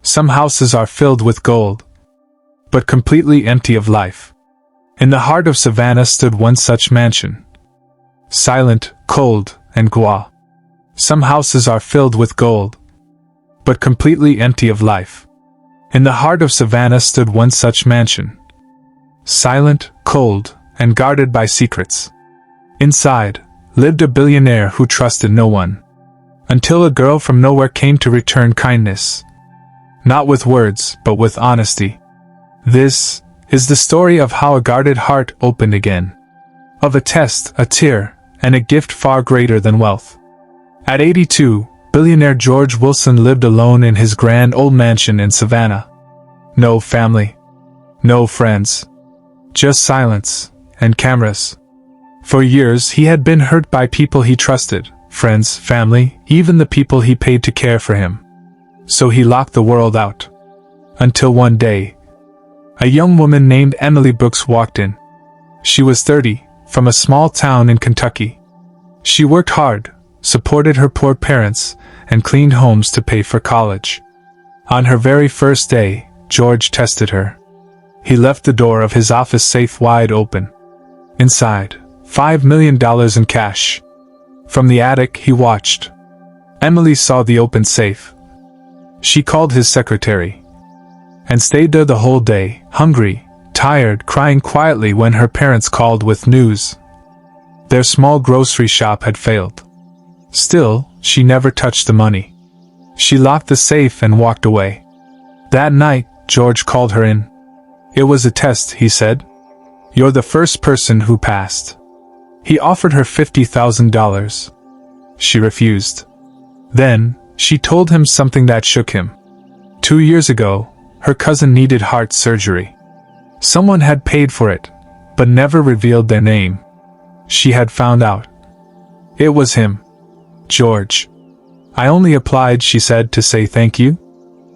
Some houses are filled with gold, but completely empty of life. In the heart of Savannah stood one such mansion. Silent, cold, and quiet. Some houses are filled with gold, but completely empty of life. In the heart of Savannah stood one such mansion. Silent, cold, and guarded by secrets. Inside lived a billionaire who trusted no one. Until a girl from nowhere came to return kindness. Not with words, but with honesty. This is the story of how a guarded heart opened again. Of a test, a tear, and a gift far greater than wealth. At 82, billionaire George Wilson lived alone in his grand old mansion in Savannah. No family. No friends. Just silence and cameras. For years he had been hurt by people he trusted, friends, family, even the people he paid to care for him. So he locked the world out. Until one day, a young woman named Emily Brooks walked in. She was 30, from a small town in Kentucky. She worked hard, supported her poor parents, and cleaned homes to pay for college. On her very first day, George tested her. He left the door of his office safe wide open. Inside, $5 million in cash. From the attic he watched. Emily saw the open safe. She called his secretary and stayed there the whole day, hungry, tired, crying quietly when her parents called with news. Their small grocery shop had failed. Still, she never touched the money. She locked the safe and walked away. That night, George called her in. It was a test, he said. You're the first person who passed. He offered her $50,000. She refused. Then, she told him something that shook him. 2 years ago, her cousin needed heart surgery. Someone had paid for it, but never revealed their name. She had found out. It was him. George. I only applied, she said, to say thank you.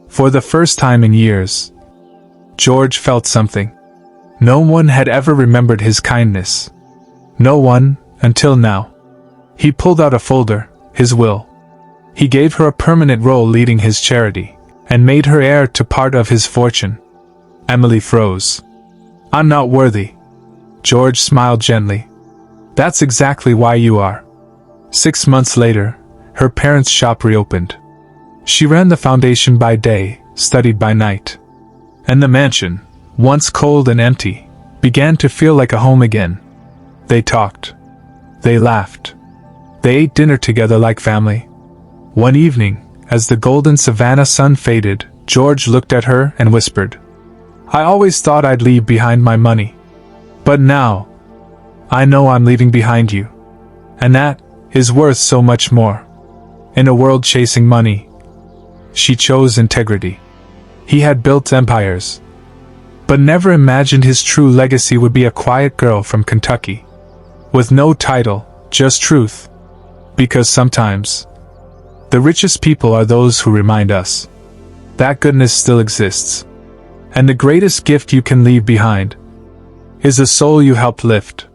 For the first time in years, George felt something. No one had ever remembered his kindness. No one, until now. He pulled out a folder, his will. He gave her a permanent role leading his charity, and made her heir to part of his fortune. Emily froze. I'm not worthy. George smiled gently. That's exactly why you are. 6 months later, her parents' shop reopened. She ran the foundation by day, studied by night. And the mansion, once cold and empty, began to feel like a home again. They talked. They laughed. They ate dinner together like family. One evening, as the golden Savannah sun faded, George looked at her and whispered, I always thought I'd leave behind my money. But now, I know I'm leaving behind you. And that is worth so much more. In a world chasing money, she chose integrity. He had built empires, but never imagined his true legacy would be a quiet girl from Kentucky. With no title, just truth. Because sometimes, the richest people are those who remind us that goodness still exists. And the greatest gift you can leave behind is the soul you helped lift.